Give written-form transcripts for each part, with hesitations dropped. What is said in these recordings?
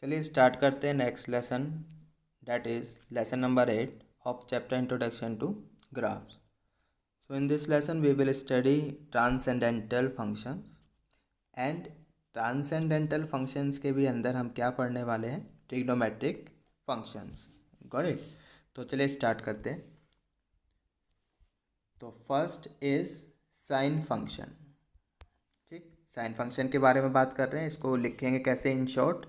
चलिए स्टार्ट करते हैं next lesson, that is lesson number 8 of chapter introduction to graphs. So in this lesson we will study transcendental functions and transcendental functions के भी अंदर हम क्या पढ़ने वाले हैं, ट्रिग्नोमेट्रिक फंक्शंस. Got it. तो चलिए स्टार्ट करते हैं. तो फर्स्ट इज साइन फंक्शन. ठीक, साइन फंक्शन के बारे में बात कर रहे हैं. इसको लिखेंगे कैसे इन शॉर्ट,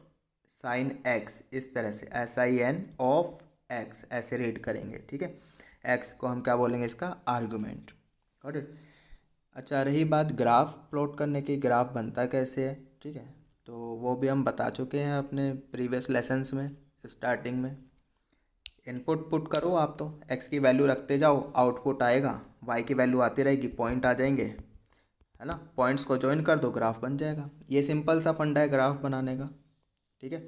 साइन एक्स, इस तरह से SIN ऑफ एक्स ऐसे रीड करेंगे. ठीक है, एक्स को हम क्या बोलेंगे, इसका आर्गुमेंट. Got it. अच्छा, रही बात ग्राफ प्लॉट करने की, ग्राफ बनता कैसे है. ठीक है, तो वो भी हम बता चुके हैं अपने प्रीवियस लेसन्स में. स्टार्टिंग में इनपुट पुट करो आप, तो एक्स की वैल्यू रखते जाओ, आउटपुट आएगा, वाई की वैल्यू आती रहेगी, पॉइंट आ जाएंगे, है ना. पॉइंट्स को ज्वाइन कर दो, ग्राफ बन जाएगा. ये सिंपल सा फंडा है ग्राफ बनाने का. ठीक है,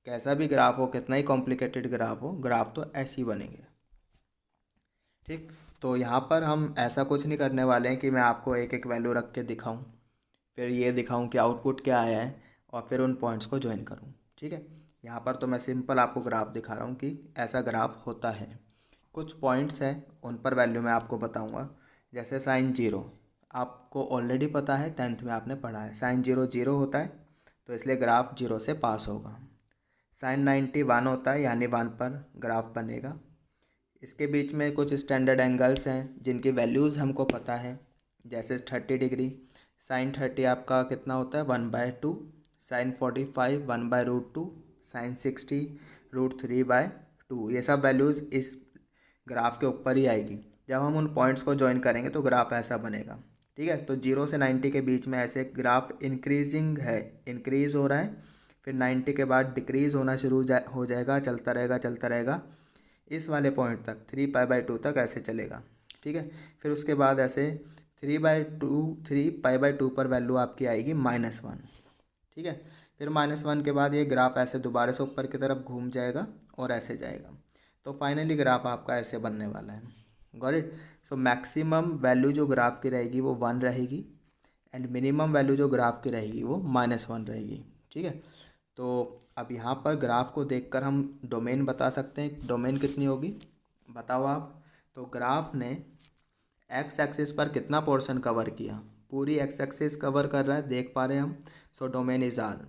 कैसा भी ग्राफ हो, कितना ही कॉम्प्लिकेटेड ग्राफ हो, ग्राफ तो ऐसे ही बनेंगे. ठीक, तो यहाँ पर हम ऐसा कुछ नहीं करने वाले हैं कि मैं आपको एक एक वैल्यू रख के दिखाऊं, फिर ये दिखाऊं कि आउटपुट क्या आया है और फिर उन पॉइंट्स को ज्वाइन करूं. ठीक है, यहाँ पर तो मैं सिंपल आपको ग्राफ दिखा रहा हूँ कि ऐसा ग्राफ होता है. कुछ पॉइंट्स हैं, उन पर वैल्यू मैं आपको बताऊँगा. जैसे साइन जीरो, आपको ऑलरेडी पता है, 10th में आपने पढ़ा है, साइन जीरो जीरो होता है, तो इसलिए ग्राफ जीरो से पास होगा. साइन 90 1 होता है, यानी 1 पर ग्राफ बनेगा. इसके बीच में कुछ स्टैंडर्ड एंगल्स हैं जिनकी वैल्यूज़ हमको पता है, जैसे 30 डिग्री. साइन 30 आपका कितना होता है, 1/2. साइन 45 1/√2. साइन 60 √3/2. ये सब वैल्यूज़ इस ग्राफ के ऊपर ही आएगी. जब हम उन पॉइंट्स को ज्वाइन करेंगे तो ग्राफ ऐसा बनेगा. ठीक है, तो 0 से 90 के बीच में ऐसे ग्राफ इंक्रीजिंग है, इंक्रीज़ हो रहा है, फिर 90 के बाद डिक्रीज़ होना शुरू हो जाएगा, चलता रहेगा चलता रहेगा इस वाले पॉइंट तक, 3π/2 तक ऐसे चलेगा. ठीक है, फिर उसके बाद ऐसे 3π/2 पर वैल्यू आपकी आएगी -1. ठीक है, फिर -1 के बाद ये ग्राफ ऐसे दोबारा से ऊपर की तरफ घूम जाएगा और ऐसे जाएगा. तो फाइनली ग्राफ आपका ऐसे बनने वाला है. Got it. So maximum value जो ग्राफ की रहेगी वो 1 रहेगी, एंड मिनिमम वैल्यू जो ग्राफ की रहेगी वो -1 रहेगी. ठीक है, तो अब यहाँ पर ग्राफ को देखकर हम डोमेन बता सकते हैं. डोमेन कितनी होगी बताओ आप. तो ग्राफ ने एक्स एक्सिस पर कितना पोर्शन कवर किया, पूरी एक्स एक्सिस कवर कर रहा है, देख पा रहे हैं हम. So domain is R.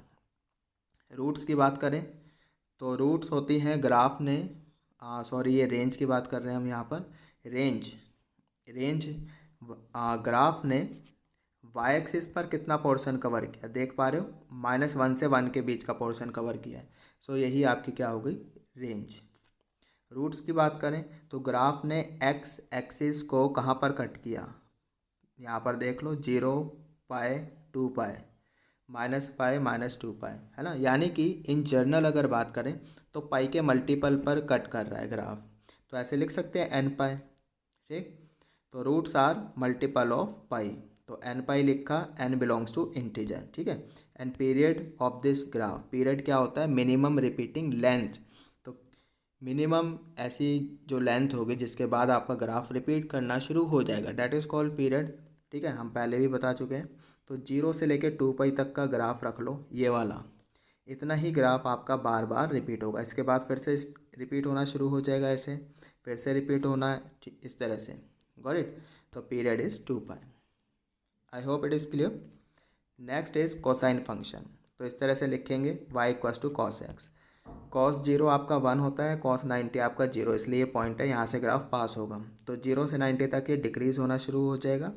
Roots की बात करें तो रूट्स होती हैं ग्राफ ने, सॉरी ये रेंज की बात कर रहे हैं हम यहाँ पर. रेंज रेंज ग्राफ ने वाई एक्सिस पर कितना पोर्शन कवर किया, देख पा रहे हो, -1 से 1 के बीच का पोर्शन कवर किया है. सो यही आपकी क्या हो गई, रेंज. रूट्स की बात करें तो ग्राफ ने एक्स एक्सिस को कहाँ पर कट किया, यहाँ पर देख लो, 0π 2π, -π -2π, है ना. यानी कि इन जर्नल अगर बात करें तो पाई के मल्टीपल पर कट कर रहा है ग्राफ, तो ऐसे लिख सकते हैं nπ. ठीक, तो रूट्स आर मल्टीपल ऑफ पाई, तो nπ लिखा, n बिलोंग्स टू इंटीजर. ठीक है, and period of this graph, period क्या होता है, मिनिमम रिपीटिंग लेंथ. तो मिनिमम ऐसी जो लेंथ होगी जिसके बाद आपका ग्राफ रिपीट करना शुरू हो जाएगा, डैट इज़ कॉल्ड पीरियड. ठीक है, हम पहले भी बता चुके हैं. तो 0 से लेकर 2π तक का ग्राफ रख लो, ये वाला, इतना ही ग्राफ आपका बार बार रिपीट होगा. इसके बाद फिर से रिपीट होना शुरू हो जाएगा, ऐसे फिर से रिपीट होना है, इस तरह से. Got it. तो period is 2π. I hope it is clear. Next is cosine function. तो इस तरह से लिखेंगे, y = cos x. cos 0 आपका 1 होता है, cos 90 आपका 0, इसलिए ये पॉइंट है, यहाँ से ग्राफ पास होगा. तो 0 से 90 तक ये डिक्रीज़ होना शुरू हो जाएगा.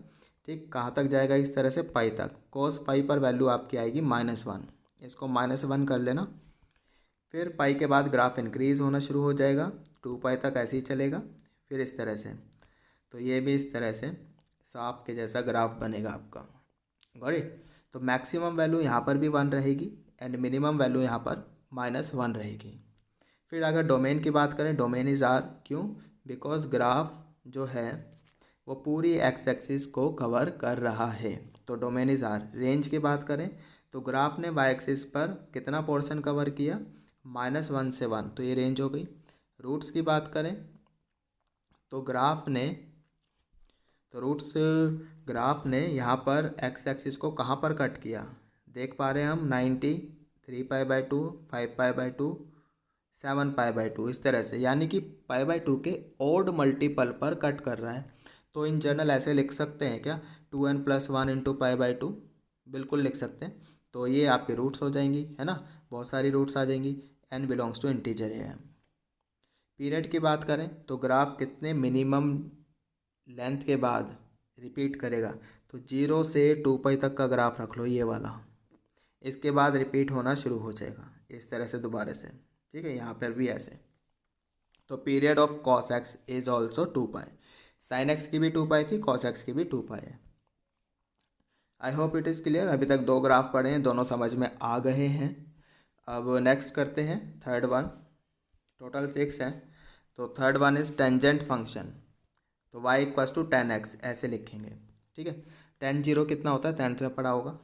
ठीक, कहाँ तक जाएगा, इस तरह से पाई तक. cos पाई पर वैल्यू आपकी आएगी -1, इसको -1 कर लेना. फिर पाई के बाद ग्राफ इंक्रीज़ होना शुरू हो जाएगा, 2π तक ऐसे ही चलेगा, फिर इस तरह से. तो ये भी इस तरह से सांप के जैसा ग्राफ बनेगा आपका. Got it. तो मैक्सिमम वैल्यू यहाँ पर भी 1 रहेगी एंड मिनिमम वैल्यू यहाँ पर -1 रहेगी. फिर अगर डोमेन की बात करें, डोमेन इज़ आर. क्यों, बिकॉज ग्राफ जो है वो पूरी एक्स एक्सिस को कवर कर रहा है, तो डोमेन इज़ आर. रेंज की बात करें तो ग्राफ ने वाई एक्सिस पर कितना पोर्शन कवर किया, -1 से 1, तो ये रेंज हो गई. रूट्स की बात करें तो ग्राफ ने यहाँ पर एक्स एक्सिस को कहाँ पर कट किया, देख पा रहे हैं हम, 90 3π/2, 5π/2, 7π/2, इस तरह से, यानी कि π/2 के ओड मल्टीपल पर कट कर रहा है। तो इन जनरल ऐसे लिख सकते हैं क्या, 2n+1 इंटू π/2, बिल्कुल लिख सकते हैं। तो ये आपके रूट्स हो जाएंगी, है ना, बहुत सारी रूट्स आ जाएंगी। n बिलोंग्स टू इंटीजर है। पीरियड की बात करें तो ग्राफ कितने मिनिमम लेंथ के बाद रिपीट करेगा, तो 0 से 2π तक का ग्राफ रख लो, ये वाला। इसके बाद रिपीट होना शुरू हो जाएगा इस तरह से दोबारा से, ठीक है, यहाँ पर भी ऐसे। तो period of cos x is also 2π। Sine x की भी 2π थी, cos x की भी 2π है। आई होप इट इज़ क्लियर। अभी तक 2 ग्राफ पढ़े हैं, दोनों समझ में आ गए हैं। अब नेक्स्ट करते हैं थर्ड वन। टोटल 6 हैं। तो third one is tangent function. तो y=10x ऐसे लिखेंगे, ठीक है। 10 कितना होता है, 10th में पढ़ा होगा।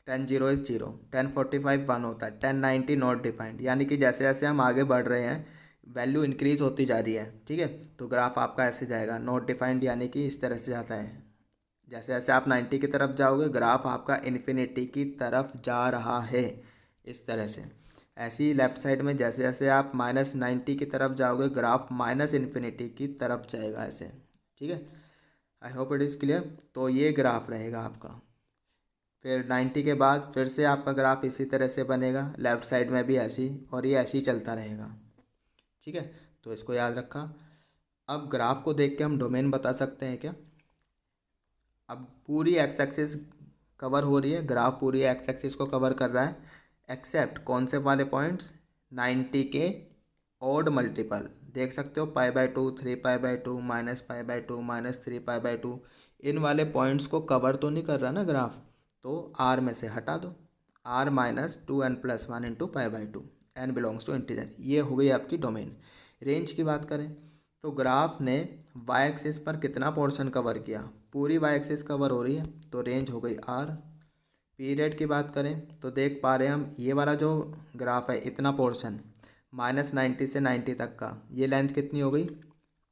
10 इज़ 0, 1045 1 होता है, 1090 नॉट डिफाइंड, यानी कि जैसे जैसे हम आगे बढ़ रहे हैं वैल्यू इंक्रीज होती जा रही है, ठीक है। तो ग्राफ आपका ऐसे जाएगा, नॉट डिफाइंड यानी कि इस तरह से जाता है। जैसे जैसे आप 90 की तरफ जाओगे ग्राफ आपका इन्फिनिटी की तरफ जा रहा है, इस तरह से। ऐसे ही लेफ्ट साइड में जैसे जैसे आप -90 की तरफ जाओगे ग्राफ -इन्फिनिटी की तरफ जाएगा, ऐसे, ठीक है। आई होप इट इज़ क्लियर। तो ये ग्राफ रहेगा आपका। फिर 90 के बाद फिर से आपका ग्राफ इसी तरह से बनेगा, लेफ़्ट साइड में भी ऐसे ही, और ये ऐसे ही चलता रहेगा, ठीक है। तो इसको याद रखा। अब ग्राफ को देख के हम डोमेन बता सकते हैं क्या। अब पूरी एक्स एक्सिस कवर हो रही है, ग्राफ पूरी एक्स एक्सिस को कवर कर रहा है, एक्सेप्ट कौन से वाले पॉइंट्स, 90 के ऑड मल्टीपल। देख सकते हो π/2, 3π/2, -π/2, -3π/2, इन वाले पॉइंट्स को कवर तो नहीं कर रहा ना ग्राफ, तो r में से हटा दो, r -2n+1 into π/2, n belongs to integer. ये हो गई आपकी डोमेन। रेंज की बात करें तो ग्राफ ने y एक्सिस पर कितना पोर्शन कवर किया, पूरी y एक्सिस कवर हो रही है, तो रेंज हो गई r। पीरियड की बात करें तो देख पा रहे हैं हम, ये वाला जो ग्राफ है इतना पोर्शन -90 से 90 तक का, ये लेंथ कितनी हो गई,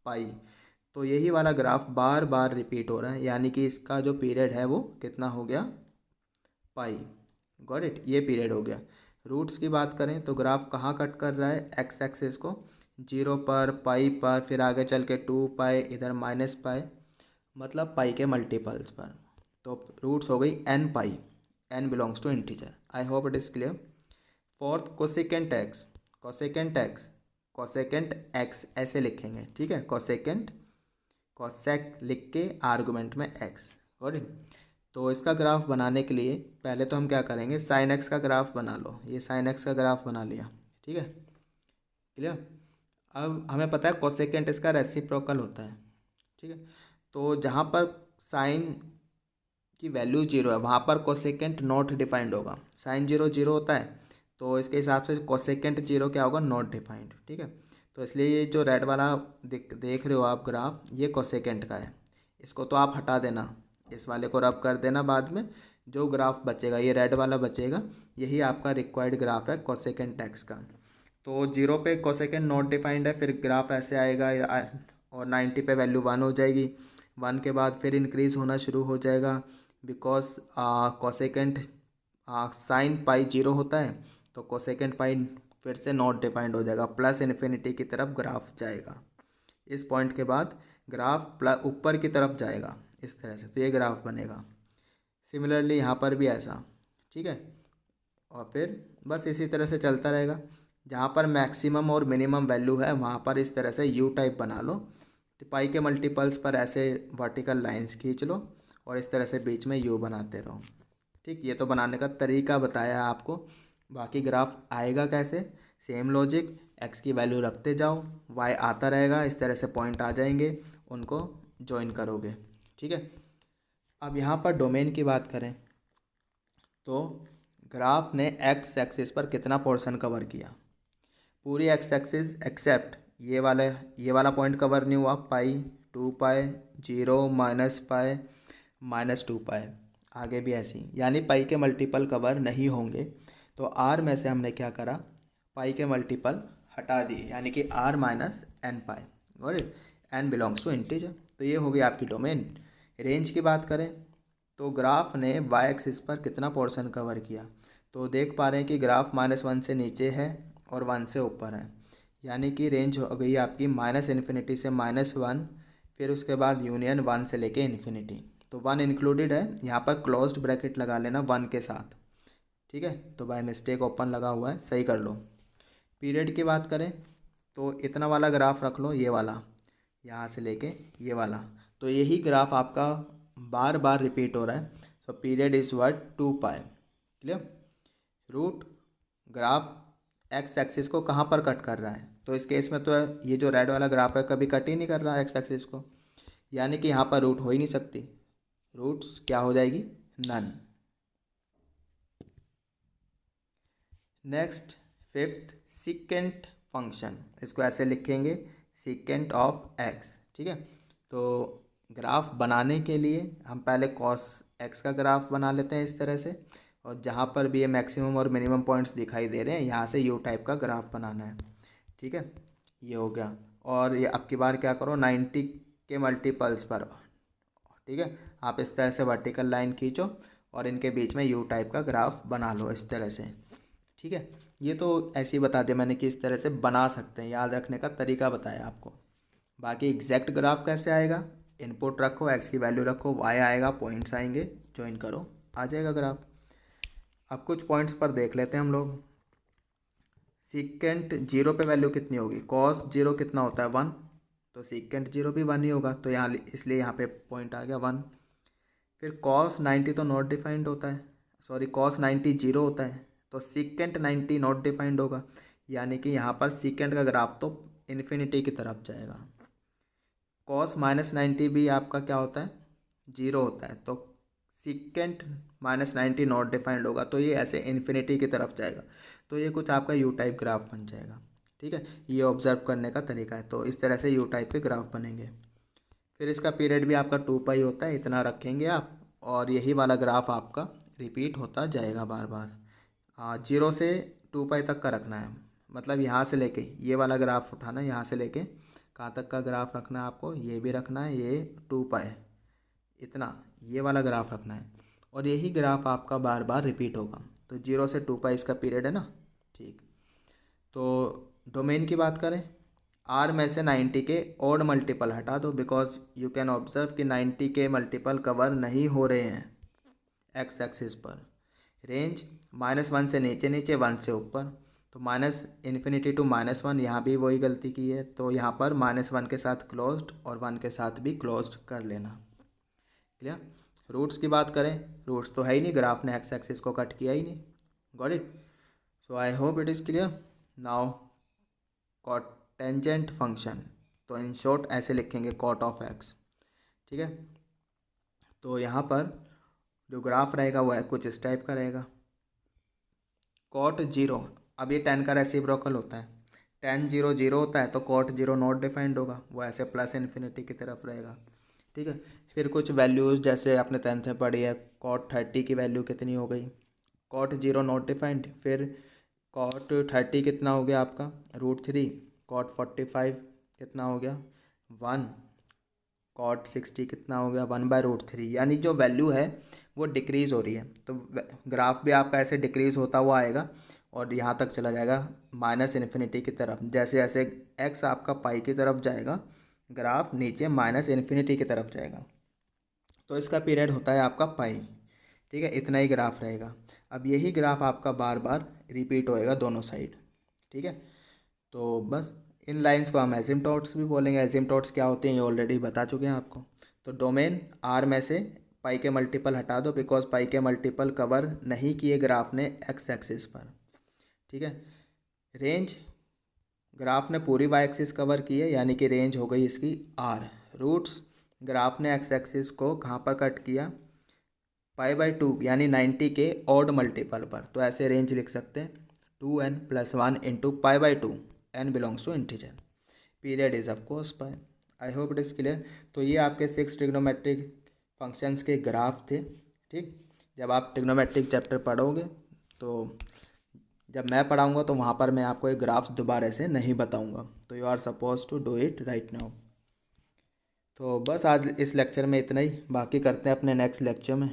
पाई। तो यही वाला ग्राफ बार बार रिपीट हो रहा है, यानी कि इसका जो पीरियड है वो कितना हो गया, पाई। गॉट इट, ये पीरियड हो गया। रूट्स की बात करें तो ग्राफ कहाँ कट कर रहा है, एक्स एक्सिस को 0 पर, पाई पर, फिर आगे चल के 2π, इधर -π, मतलब पाई के मल्टीपल्स पर। तो रूट्स हो गई n पाई, n belongs to integer. I hope it is clear. Fourth cosecant X, cosecant X, cosecant X ऐसे लिखेंगे, ठीक है। कोसेकेंट, कोसेक लिख के आर्गुमेंट में एक्स, गॉट इट। तो इसका ग्राफ बनाने के लिए पहले तो हम क्या करेंगे, साइन एक्स का ग्राफ बना लो। ये साइन एक्स का ग्राफ बना लिया, ठीक है, क्लियर। अब हमें पता है कोसेकेंट इसका रेसिप्रोकल होता है, ठीक है। तो जहाँ पर साइन की वैल्यू 0 है वहाँ पर कोसेकेंट नॉट डिफाइंड होगा। साइन 0 होता है, तो इसके हिसाब से कोसेकेंट 0 क्या होगा, नॉट डिफाइंड, ठीक है। तो इसलिए ये जो रेड वाला देख रहे हो आप ग्राफ, ये कोसेकेंट का है। इसको तो आप हटा देना, इस वाले को रब कर देना, बाद में जो ग्राफ बचेगा ये रेड वाला बचेगा, यही आपका रिक्वायर्ड ग्राफ है कोसेकेंट एक्स का। तो 0 पे कोसेकेंट नॉट डिफाइंड है, फिर ग्राफ ऐसे आएगा, और 90 पे वैल्यू 1 हो जाएगी। 1 के बाद फिर इंक्रीज़ होना शुरू हो जाएगा, बिकॉज कोसेकेंट साइन पाई 0 होता है, तो कोसेकेंट पाई फिर से नॉट डिफाइंड हो जाएगा, प्लस इन्फिनिटी की तरफ ग्राफ जाएगा। इस पॉइंट के बाद ग्राफ ऊपर की तरफ जाएगा इस तरह से, तो ये ग्राफ बनेगा। सिमिलरली यहाँ पर भी ऐसा, ठीक है। और फिर बस इसी तरह से चलता रहेगा। जहाँ पर मैक्सिमम और मिनिमम वैल्यू है वहाँ पर इस तरह से यू टाइप बना लो, पाई के मल्टीपल्स पर ऐसे वर्टिकल लाइंस खींच लो, और इस तरह से बीच में यू बनाते रहो, ठीक। ये तो बनाने का तरीका बताया है आपको। बाकी ग्राफ आएगा कैसे, सेम लॉजिक, एक्स की वैल्यू रखते जाओ, वाई आता रहेगा, इस तरह से पॉइंट आ जाएंगे, उनको ज्वाइन करोगे, ठीक है। अब यहाँ पर डोमेन की बात करें तो ग्राफ ने एक्स एक्सिस पर कितना पोर्शन कवर किया, पूरी एक्स एक्सिस एक्सेप्ट ये वाला पॉइंट कवर नहीं हुआ, पाई, 2π, 0, -π, -2π, आगे भी ऐसी, यानी पाई के मल्टीपल कवर नहीं होंगे। तो आर में से हमने क्या करा, पाई के मल्टीपल हटा दिए, यानी कि r - n π, got it, n belongs to integer. तो ये हो गई आपकी डोमेन। रेंज की बात करें तो ग्राफ ने y एक्सिस पर कितना पोर्शन कवर किया, तो देख पा रहे हैं कि ग्राफ -1 से नीचे है और 1 से ऊपर है, यानी कि रेंज हो गई आपकी -∞ से -1, फिर उसके बाद यूनियन 1 से लेके इन्फिनिटी। तो 1 इंक्लूडेड है, यहाँ पर क्लोज्ड ब्रैकेट लगा लेना 1 के साथ, ठीक है। तो बाय मिस्टेक ओपन लगा हुआ है, सही कर लो। पीरियड की बात करें तो इतना वाला ग्राफ रख लो, ये वाला यहाँ से लेके ये वाला, तो यही ग्राफ आपका बार बार रिपीट हो रहा है। So period is worth 2π। Clear. Root graph x axis को कहाँ पर कट कर रहा है, तो इस केस में तो ये जो रेड वाला ग्राफ है कभी कट ही नहीं कर रहा एक्स एक्सिस को, यानी कि यहाँ पर रूट हो ही नहीं सकती। रूट्स क्या हो जाएगी, none. Next fifth, secant function, इसको ऐसे लिखेंगे सीकेंट ऑफ एक्स, ठीक है। तो ग्राफ बनाने के लिए हम पहले कॉस एक्स का ग्राफ बना लेते हैं इस तरह से, और जहाँ पर भी ये मैक्सिमम और मिनिमम पॉइंट्स दिखाई दे रहे हैं यहाँ से यू टाइप का ग्राफ बनाना है, ठीक है। ये हो गया। और ये अब की बार क्या करो, 90 के मल्टीपल्स पर, ठीक है, आप इस तरह से वर्टिकल लाइन खींचो और इनके बीच में यू टाइप का ग्राफ बना लो इस तरह से, ठीक है। ये तो ऐसे ही बता दिया मैंने कि इस तरह से बना सकते हैं, याद रखने का तरीका बताया आपको। बाकी एग्जैक्ट ग्राफ कैसे आएगा, इनपुट रखो, एक्स की वैल्यू रखो, वाई आएगा, पॉइंट्स आएंगे, ज्वाइन करो, आ जाएगा ग्राफ। अब कुछ पॉइंट्स पर देख लेते हैं हम लोग। सीकेंट 0 पे वैल्यू कितनी होगी, कॉस 0 कितना होता है 1, तो सीकेंट 0 भी 1 ही होगा, तो यहाँ इसलिए यहाँ पे पॉइंट आ गया 1। फिर कॉस 90 तो नॉट डिफाइंड होता है, सॉरी कॉस 90 0 होता है, तो सीकेंट 90 नॉट डिफाइंड होगा, यानी कि यहाँ पर सीकेंट का ग्राफ तो इन्फिनिटी की तरफ जाएगा। कॉस -90 भी आपका क्या होता है, 0 होता है, तो सीकेंट -90 नॉट डिफाइंड होगा, तो ये ऐसे इन्फिनिटी की तरफ जाएगा, तो ये कुछ आपका यू टाइप ग्राफ बन जाएगा, ठीक है। ये ऑब्जर्व करने का तरीका है, तो इस तरह से यू टाइप के ग्राफ बनेंगे। फिर इसका पीरियड भी आपका 2π होता है, इतना रखेंगे आप, और यही वाला ग्राफ आपका रिपीट होता जाएगा बार बार। 0 से 2π तक का रखना है, मतलब यहाँ से लेके ये वाला ग्राफ उठाना है, यहाँ से लेके कहाँ तक का ग्राफ रखना है आपको, ये भी रखना है, ये 2π इतना ये वाला ग्राफ रखना है, और यही ग्राफ आपका बार बार रिपीट होगा। तो 0 से 2π इसका पीरियड है ना, ठीक। तो डोमेन की बात करें, आर में से 90 के ऑड मल्टीपल हटा दो, बिकॉज यू कैन ऑब्जर्व कि 90 के मल्टीपल कवर नहीं हो रहे हैं एक्स एक्सिस पर। रेंज -1 से नीचे नीचे 1 से ऊपर, तो -∞ टू -1, यहाँ भी वही गलती की है, तो यहाँ पर -1 के साथ क्लोज्ड और 1 के साथ भी क्लोज्ड कर लेना। क्लियर। रूट्स की बात करें, रूट्स तो है ही नहीं, ग्राफ ने एक्स एक्सिस को कट किया ही नहीं। Got it. So I hope it is clear. Now cotangent function, तो इन शॉर्ट ऐसे लिखेंगे कॉट ऑफ एक्स, ठीक है। तो यहाँ पर जो ग्राफ रहेगा वो है कुछ इस टाइप का रहेगा। कॉट 0, अब ये 10 का रेसिप्रोकल होता है, 10 0 0 होता है, तो कॉट 0 नॉट डिफाइंड होगा, वो ऐसे +∞ की तरफ रहेगा, ठीक है। फिर कुछ वैल्यूज़ जैसे आपने 10th में पढ़ी है, कॉट 30 की वैल्यू कितनी हो गई, कॉट 0 नॉट डिफाइंड, फिर कॉट 30 कितना हो गया आपका √3, कॉट 45 कितना हो गया 1, कॉट 60 कितना हो गया 1/√3, यानी जो वैल्यू है वो डिक्रीज़ हो रही है, तो ग्राफ भी आपका ऐसे डिक्रीज़ होता हुआ आएगा और यहाँ तक चला जाएगा -∞ की तरफ। जैसे जैसे एक्स आपका पाई की तरफ जाएगा, ग्राफ नीचे -∞ की तरफ जाएगा, तो इसका पीरियड होता है आपका पाई, ठीक है। इतना ही ग्राफ रहेगा। अब यही ग्राफ आपका बार बार रिपीट होएगा दोनों साइड, ठीक है। तो बस इन लाइंस को हम एसिम्पटोट्स भी बोलेंगे। एसिम्पटोट्स क्या होते हैं ये ऑलरेडी बता चुके हैं आपको। तो डोमेन आर में से पाई के मल्टीपल हटा दो, बिकॉज पाई के मल्टीपल कवर नहीं किए ग्राफ ने एक्स एक्सिस पर, ठीक है। रेंज ग्राफ ने पूरी वाई एक्सिस कवर की है, यानी कि रेंज हो गई इसकी आर। रूट्स ग्राफ ने एक्स एक्सिस को कहाँ पर कट किया, π/2 यानी 90 के ऑड मल्टीपल पर, तो ऐसे रेंज लिख सकते हैं 2n + 1 × π/2, n belongs to integer, period is of course pi. I hope it is clear. तो ये आपके 6 ट्रिग्नोमेट्रिक फंक्शंस के ग्राफ थे, ठीक। जब आप ट्रिग्नोमेट्रिक चैप्टर पढ़ोगे, तो जब मैं पढ़ाऊँगा तो वहाँ पर मैं आपको एक ग्राफ दोबारा से नहीं बताऊँगा, तो you are suppose to do it right now. तो बस आज इस लेक्चर में इतना ही, बाकी करते हैं अपने नेक्स्ट लेक्चर में।